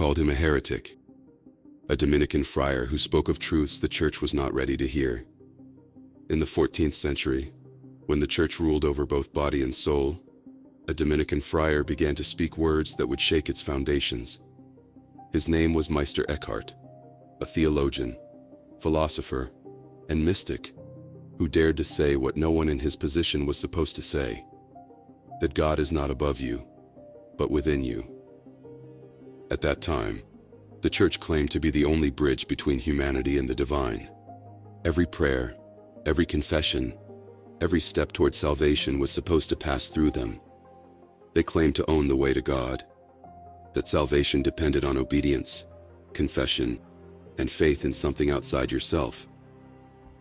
called him a heretic, a Dominican friar who spoke of truths the church was not ready to hear. In the 14th century, when the church ruled over both body and soul, a Dominican friar began to speak words that would shake its foundations. His name was Meister Eckhart, a theologian, philosopher, and mystic who dared to say what no one in his position was supposed to say, that God is not above you, but within you. At that time, the church claimed to be the only bridge between humanity and the divine. Every prayer, every confession, every step toward salvation was supposed to pass through them. They claimed to own the way to God, that salvation depended on obedience, confession, and faith in something outside yourself.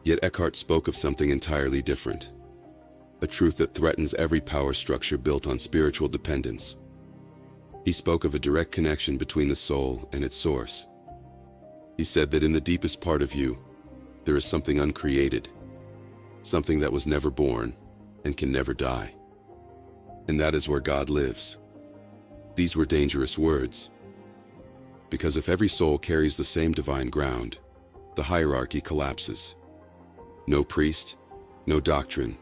Yet Eckhart spoke of something entirely different, a truth that threatens every power structure built on spiritual dependence. He spoke of a direct connection between the soul and its source. He said that in the deepest part of you, there is something uncreated, something that was never born and can never die. And that is where God lives. These were dangerous words, because if every soul carries the same divine ground, the hierarchy collapses. No priest, no doctrine,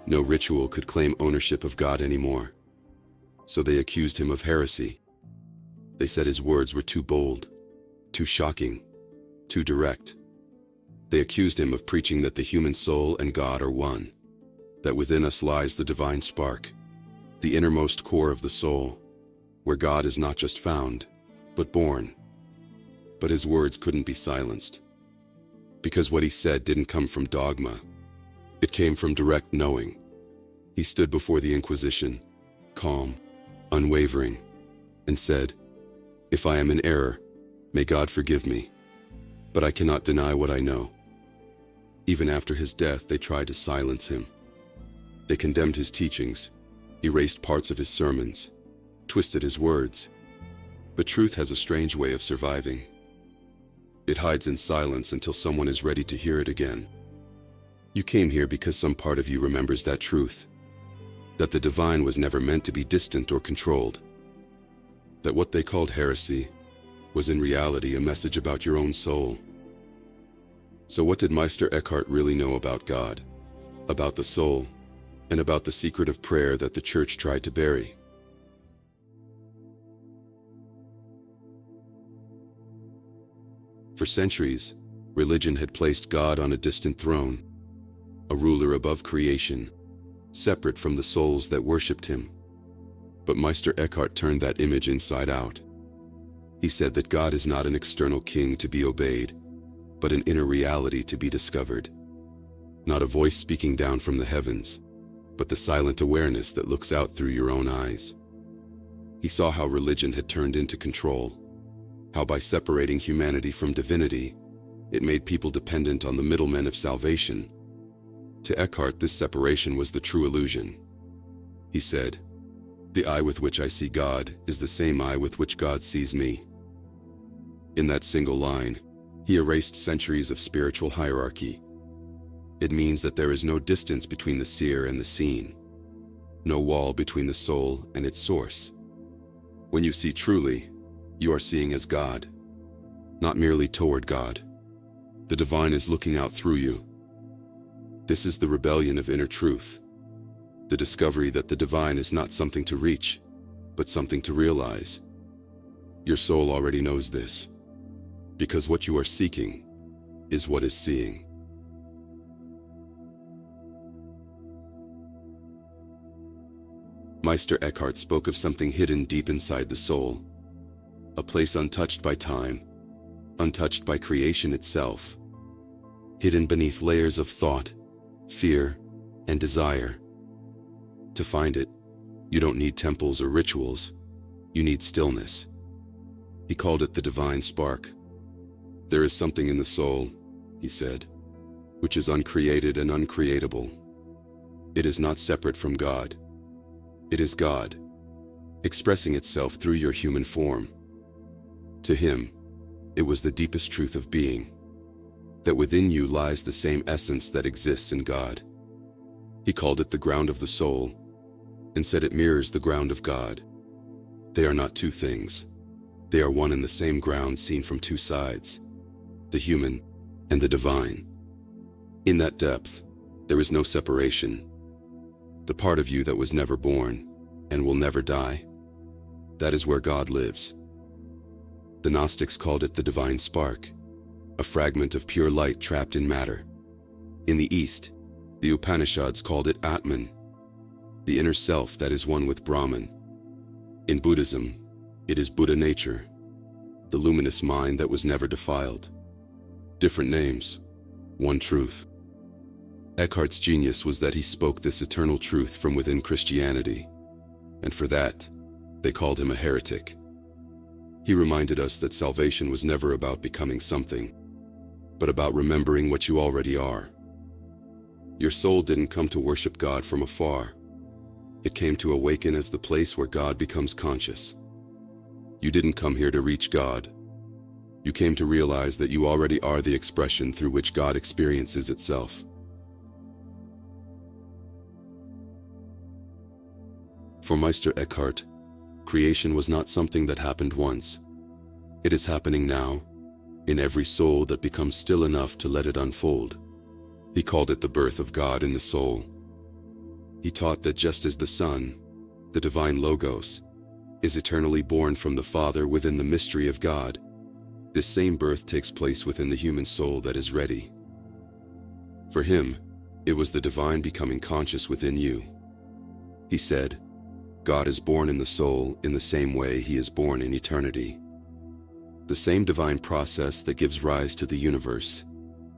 no ritual could claim ownership of God anymore. So they accused him of heresy. They said his words were too bold, too shocking, too direct. They accused him of preaching that the human soul and God are one, that within us lies the divine spark, the innermost core of the soul, where God is not just found, but born. But his words couldn't be silenced, because what he said didn't come from dogma. It came from direct knowing. He stood before the Inquisition, calm, unwavering, and said, "If I am in error, may God forgive me, but I cannot deny what I know." Even after his death, they tried to silence him. They condemned his teachings, erased parts of his sermons, twisted his words. But truth has a strange way of surviving. It hides in silence until someone is ready to hear it again. You came here because some part of you remembers that truth, that the divine was never meant to be distant or controlled, that what they called heresy was in reality a message about your own soul. So what did Meister Eckhart really know about God, about the soul, and about the secret of prayer that the church tried to bury? For centuries, religion had placed God on a distant throne, a ruler above creation, separate from the souls that worshipped him. But Meister Eckhart turned that image inside out. He said that God is not an external king to be obeyed, but an inner reality to be discovered. Not a voice speaking down from the heavens, but the silent awareness that looks out through your own eyes. He saw how religion had turned into control, how by separating humanity from divinity, it made people dependent on the middlemen of salvation. To Eckhart, this separation was the true illusion. He said, "The eye with which I see God is the same eye with which God sees me." In that single line, he erased centuries of spiritual hierarchy. It means that there is no distance between the seer and the seen, no wall between the soul and its source. When you see truly, you are seeing as God, not merely toward God. The divine is looking out through you. This is the rebellion of inner truth, the discovery that the divine is not something to reach, but something to realize. Your soul already knows this, because what you are seeking is what is seeing. Meister Eckhart spoke of something hidden deep inside the soul, a place untouched by time, untouched by creation itself, hidden beneath layers of thought, fear, and desire. To find it, you don't need temples or rituals, you need stillness. He called it the divine spark. There is something in the soul, he said, which is uncreated and uncreatable. It is not separate from God. It is God, expressing itself through your human form. To him, it was the deepest truth of being, that within you lies the same essence that exists in God. He called it the ground of the soul, and said it mirrors the ground of God. They are not two things, They are one and the same ground seen from two sides, the human and the divine. In that depth, there is no separation. The part of you that was never born and will never die, that is where God lives. The Gnostics called it the divine spark, a fragment of pure light trapped in matter. In the East, the Upanishads called it Atman, the inner self that is one with Brahman. In Buddhism, it is Buddha nature, the luminous mind that was never defiled. Different names, one truth. Eckhart's genius was that he spoke this eternal truth from within Christianity, and for that, they called him a heretic. He reminded us that salvation was never about becoming something, but about remembering what you already are. Your soul didn't come to worship God from afar. It came to awaken as the place where God becomes conscious. You didn't come here to reach God. You came to realize that you already are the expression through which God experiences itself. For Meister Eckhart, creation was not something that happened once. It is happening now, in every soul that becomes still enough to let it unfold. He called it the birth of God in the soul. He taught that just as the Son, the divine Logos, is eternally born from the Father within the mystery of God, this same birth takes place within the human soul that is ready. For him, it was the divine becoming conscious within you. He said, God is born in the soul in the same way he is born in eternity. The same divine process that gives rise to the universe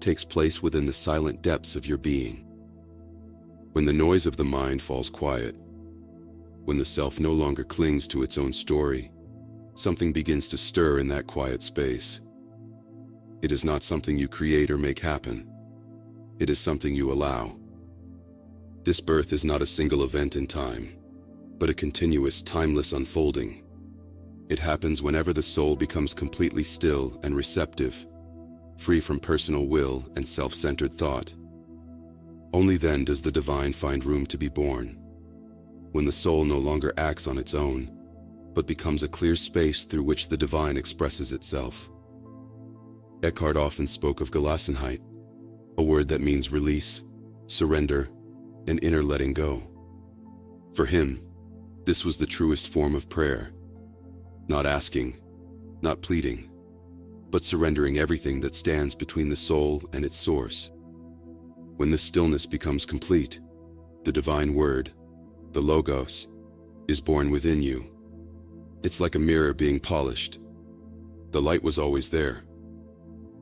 takes place within the silent depths of your being. When the noise of the mind falls quiet, when the self no longer clings to its own story, something begins to stir in that quiet space. It is not something you create or make happen. It is something you allow. This birth is not a single event in time, but a continuous, timeless unfolding. It happens whenever the soul becomes completely still and receptive, free from personal will and self-centered thought. Only then does the divine find room to be born, when the soul no longer acts on its own, but becomes a clear space through which the divine expresses itself. Eckhart often spoke of Gelassenheit, a word that means release, surrender, and inner letting go. For him, this was the truest form of prayer. Not asking, not pleading, but surrendering everything that stands between the soul and its source. When this stillness becomes complete, the divine word, the Logos, is born within you. It's like a mirror being polished. The light was always there,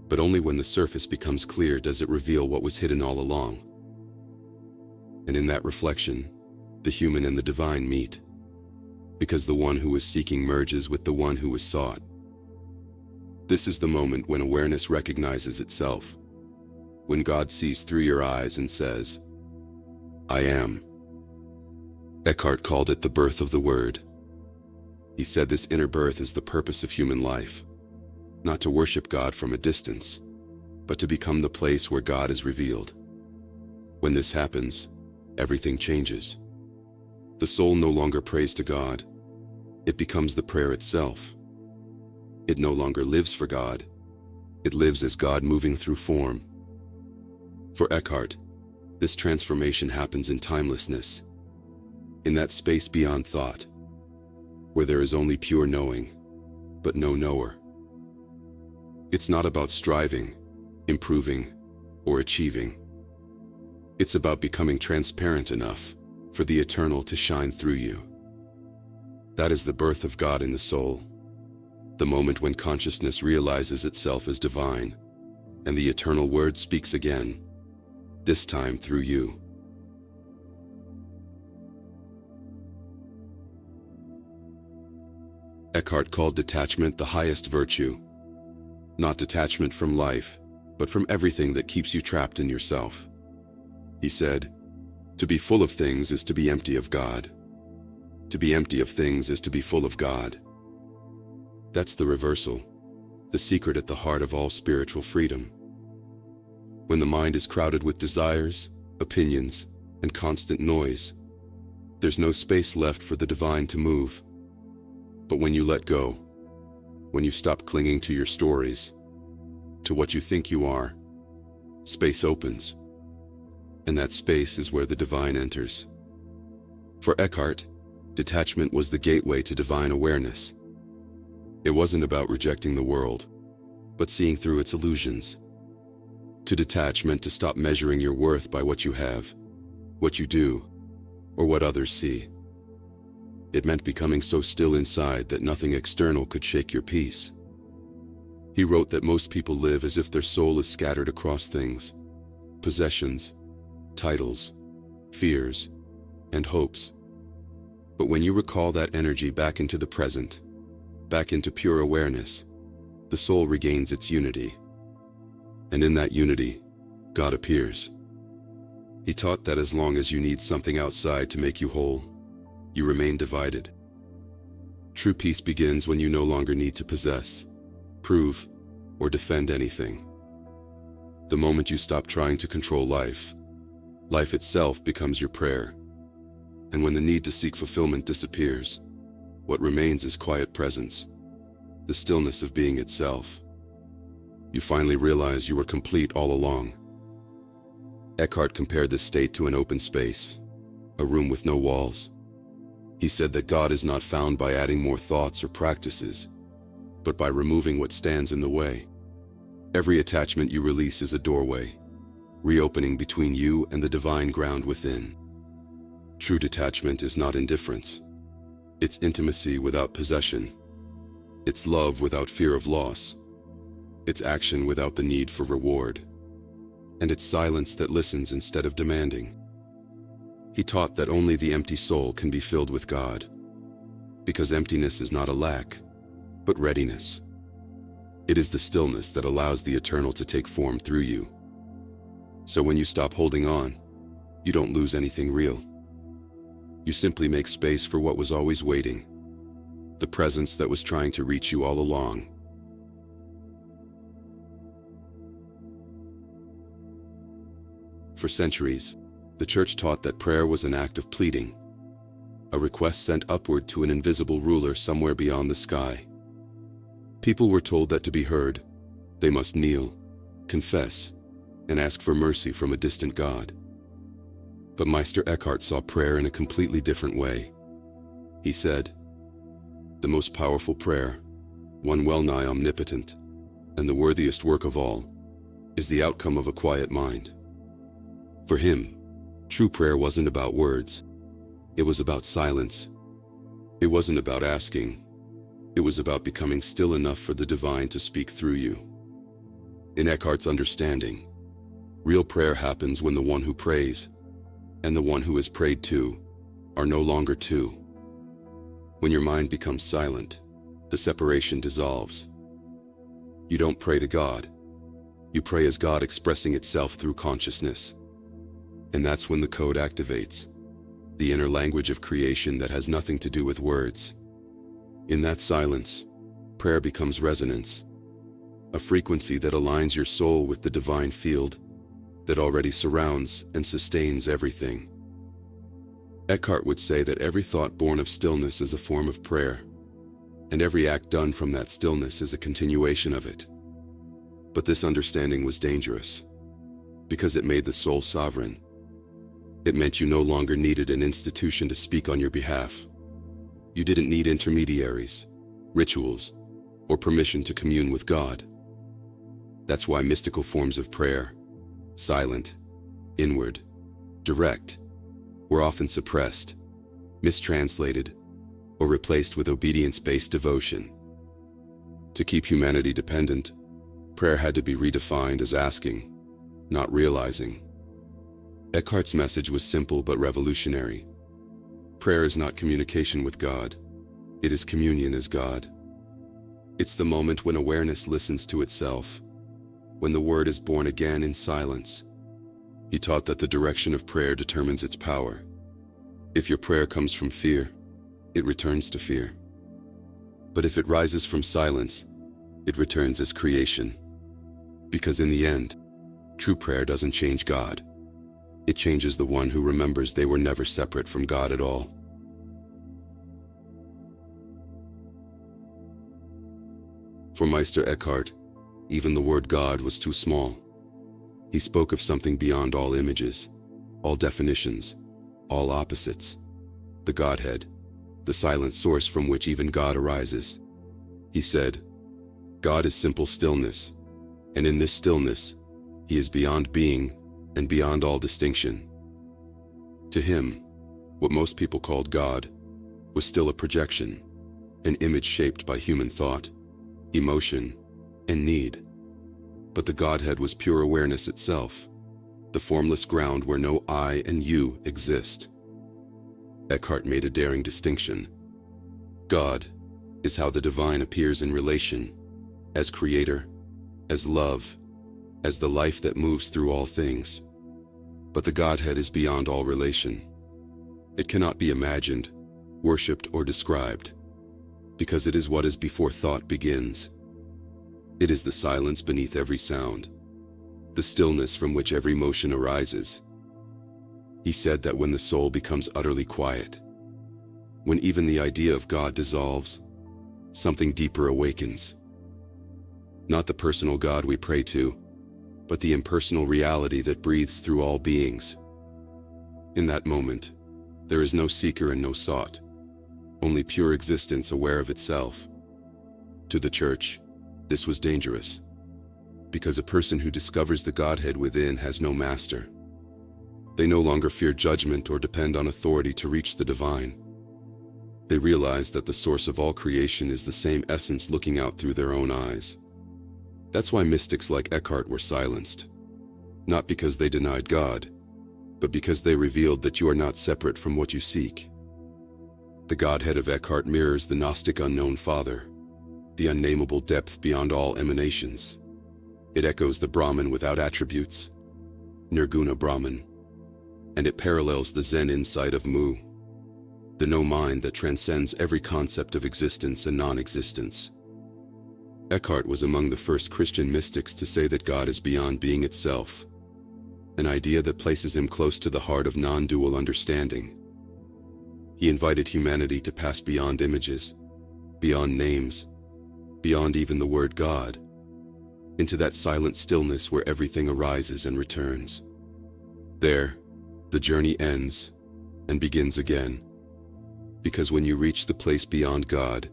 but only when the surface becomes clear does it reveal what was hidden all along. And in that reflection, the human and the divine meet, because the one who was seeking merges with the one who was sought. This is the moment when awareness recognizes itself, when God sees through your eyes and says, I am. Eckhart called it the birth of the Word. He said this inner birth is the purpose of human life, not to worship God from a distance, but to become the place where God is revealed. When this happens, everything changes. The soul no longer prays to God. It becomes the prayer itself. It no longer lives for God. It lives as God moving through form. For Eckhart, this transformation happens in timelessness, in that space beyond thought, where there is only pure knowing, but no knower. It's not about striving, improving, or achieving. It's about becoming transparent enough for the eternal to shine through you. That is the birth of God in the soul, the moment when consciousness realizes itself as divine, and the eternal word speaks again, this time through you. Eckhart called detachment the highest virtue. Not detachment from life, but from everything that keeps you trapped in yourself. He said, to be full of things is to be empty of God. To be empty of things is to be full of God. That's the reversal, the secret at the heart of all spiritual freedom. When the mind is crowded with desires, opinions, and constant noise, there's no space left for the divine to move. But when you let go, When you stop clinging to your stories, to what you think you are, space opens. And that space is where the divine enters. For Eckhart, detachment was the gateway to divine awareness. It wasn't about rejecting the world, but seeing through its illusions. To detach meant to stop measuring your worth by what you have, what you do, or what others see. It meant becoming so still inside that nothing external could shake your peace. He wrote that most people live as if their soul is scattered across things, possessions, titles, fears, and hopes. But when you recall that energy back into the present, back into pure awareness, the soul regains its unity. And in that unity, God appears. He taught that as long as you need something outside to make you whole, you remain divided. True peace begins when you no longer need to possess, prove, or defend anything. The moment you stop trying to control life, life itself becomes your prayer. And when the need to seek fulfillment disappears, what remains is quiet presence, the stillness of being itself. You finally realize you were complete all along. Eckhart compared this state to an open space, a room with no walls. He said that God is not found by adding more thoughts or practices, but by removing what stands in the way. Every attachment you release is a doorway, reopening between you and the divine ground within. True detachment is not indifference. It's intimacy without possession. It's love without fear of loss. It's action without the need for reward. And it's silence that listens instead of demanding. He taught that only the empty soul can be filled with God, because emptiness is not a lack, but readiness. It is the stillness that allows the eternal to take form through you. So when you stop holding on, you don't lose anything real. You simply make space for what was always waiting, the presence that was trying to reach you all along. For centuries, the Church taught that prayer was an act of pleading, a request sent upward to an invisible ruler somewhere beyond the sky. People were told that to be heard, they must kneel, confess, and ask for mercy from a distant God. But Meister Eckhart saw prayer in a completely different way. He said, "The most powerful prayer, one well-nigh omnipotent, and the worthiest work of all, is the outcome of a quiet mind." For him, true prayer wasn't about words. It was about silence. It wasn't about asking. It was about becoming still enough for the divine to speak through you. In Eckhart's understanding, real prayer happens when the one who prays and the one who is prayed to are no longer two. When your mind becomes silent, the separation dissolves. You don't pray to God. You pray as God expressing itself through consciousness. And that's when the code activates, the inner language of creation that has nothing to do with words. In that silence, prayer becomes resonance, a frequency that aligns your soul with the divine field that already surrounds and sustains everything. Eckhart would say that every thought born of stillness is a form of prayer, and every act done from that stillness is a continuation of it. But this understanding was dangerous, because it made the soul sovereign. It meant you no longer needed an institution to speak on your behalf. You didn't need intermediaries, rituals, or permission to commune with God. That's why mystical forms of prayer, silent, inward, direct, were often suppressed, mistranslated, or replaced with obedience-based devotion. To keep humanity dependent, prayer had to be redefined as asking, not realizing. Eckhart's message was simple but revolutionary. Prayer is not communication with God. It is communion as God. It's the moment when awareness listens to itself, when the word is born again in silence. He taught that the direction of prayer determines its power. If your prayer comes from fear, it returns to fear. But if it rises from silence, it returns as creation. Because in the end, true prayer doesn't change God. It changes the one who remembers they were never separate from God at all. For Meister Eckhart, even the word God was too small. He spoke of something beyond all images, all definitions, all opposites. The Godhead, the silent source from which even God arises. He said, God is simple stillness, and in this stillness, he is beyond being and beyond all distinction. To him, what most people called God was still a projection, an image shaped by human thought, emotion, and need. But the Godhead was pure awareness itself, the formless ground where no I and you exist. Eckhart made a daring distinction. God is how the divine appears in relation, as creator, as love, as the life that moves through all things. But the Godhead is beyond all relation. It cannot be imagined, worshipped, or described, because it is what is before thought begins. It is the silence beneath every sound, the stillness from which every motion arises. He said that when the soul becomes utterly quiet, when even the idea of God dissolves, something deeper awakens. Not the personal God we pray to, but the impersonal reality that breathes through all beings. In that moment, there is no seeker and no sought, only pure existence aware of itself. To the Church, this was dangerous, because a person who discovers the Godhead within has no master. They no longer fear judgment or depend on authority to reach the divine. They realize that the source of all creation is the same essence looking out through their own eyes. That's why mystics like Eckhart were silenced, not because they denied God, but because they revealed that you are not separate from what you seek. The Godhead of Eckhart mirrors the Gnostic unknown Father, the unnameable depth beyond all emanations. It echoes the Brahman without attributes, Nirguna Brahman, and it parallels the Zen insight of Mu, the no mind that transcends every concept of existence and non-existence. Eckhart was among the first Christian mystics to say that God is beyond being itself, an idea that places him close to the heart of non-dual understanding. He invited humanity to pass beyond images, beyond names, beyond even the word God, into that silent stillness where everything arises and returns. There, the journey ends and begins again, because when you reach the place beyond God,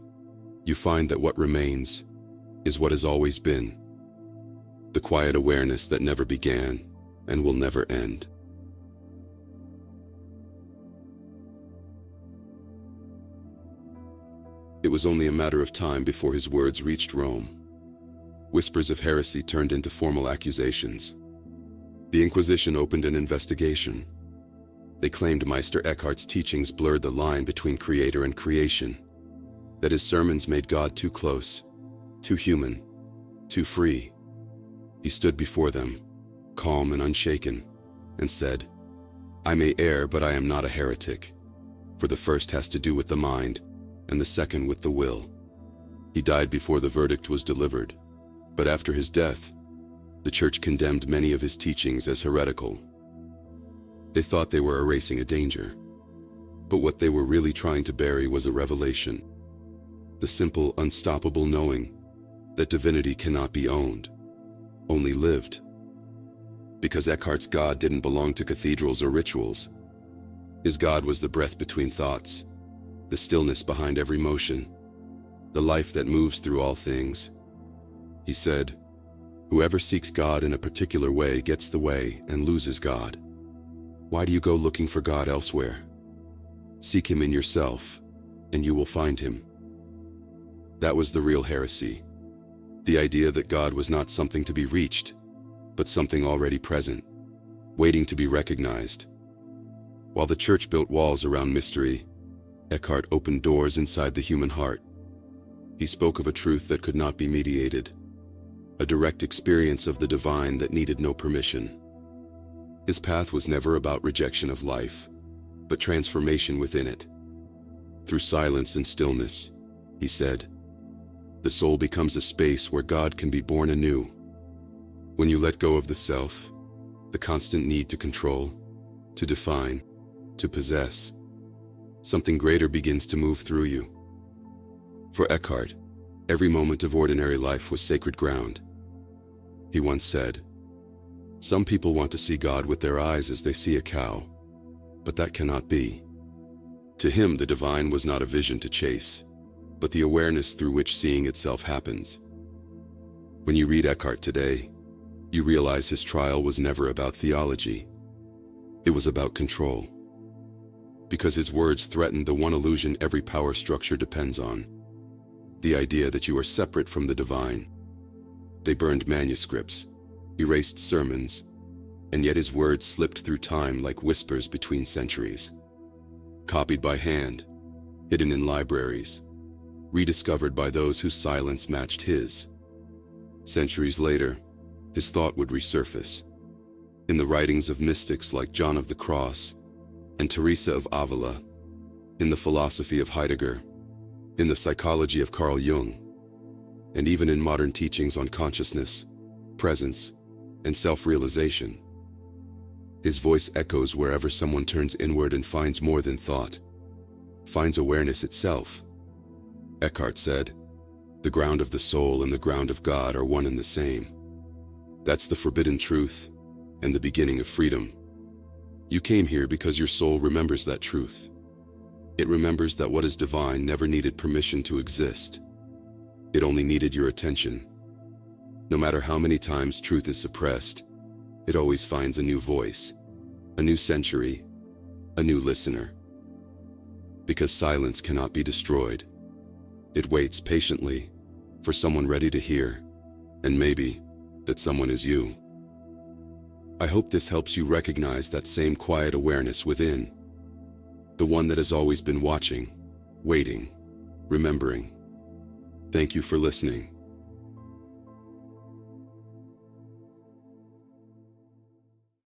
you find that what remains is what has always been, the quiet awareness that never began and will never end. It was only a matter of time before his words reached Rome. Whispers of heresy turned into formal accusations. The Inquisition opened an investigation. They claimed Meister Eckhart's teachings blurred the line between creator and creation, that his sermons made God too close, too human, too free. He stood before them, calm and unshaken, and said, "I may err, but I am not a heretic, for the first has to do with the mind, and the second with the will." He died before the verdict was delivered, but after his death, the Church condemned many of his teachings as heretical. They thought they were erasing a danger, but what they were really trying to bury was a revelation, the simple, unstoppable knowing that divinity cannot be owned, only lived. Because Eckhart's God didn't belong to cathedrals or rituals. His God was the breath between thoughts, the stillness behind every motion, the life that moves through all things. He said, "Whoever seeks God in a particular way gets the way and loses God. Why do you go looking for God elsewhere? Seek him in yourself, and you will find him." That was the real heresy. The idea that God was not something to be reached, but something already present, waiting to be recognized. While the Church built walls around mystery, Eckhart opened doors inside the human heart. He spoke of a truth that could not be mediated, a direct experience of the divine that needed no permission. His path was never about rejection of life, but transformation within it. Through silence and stillness, he said, the soul becomes a space where God can be born anew. When you let go of the self, the constant need to control, to define, to possess, something greater begins to move through you. For Eckhart, Every moment of ordinary life was sacred ground. He once said, "Some people want to see God with their eyes as they see a cow, but that cannot be." To him, the divine was not a vision to chase, but the awareness through which seeing itself happens. When you read Eckhart today, you realize his trial was never about theology. It was about control. Because his words threatened the one illusion every power structure depends on: the idea that you are separate from the divine. They burned manuscripts, erased sermons, and yet his words slipped through time like whispers between centuries. Copied by hand, hidden in libraries, rediscovered by those whose silence matched his. Centuries later, his thought would resurface. In the writings of mystics like John of the Cross and Teresa of Avila, in the philosophy of Heidegger, in the psychology of Carl Jung, and even in modern teachings on consciousness, presence, and self-realization. His voice echoes wherever someone turns inward and finds more than thought, finds awareness itself. Eckhart said, "The ground of the soul and the ground of God are one and the same." That's the forbidden truth and the beginning of freedom. You came here because your soul remembers that truth. It remembers that what is divine never needed permission to exist. It only needed your attention. No matter how many times truth is suppressed, it always finds a new voice, a new century, a new listener. Because silence cannot be destroyed. It waits patiently for someone ready to hear, and maybe that someone is you. I hope this helps you recognize that same quiet awareness within, the one that has always been watching, waiting, remembering. Thank you for listening.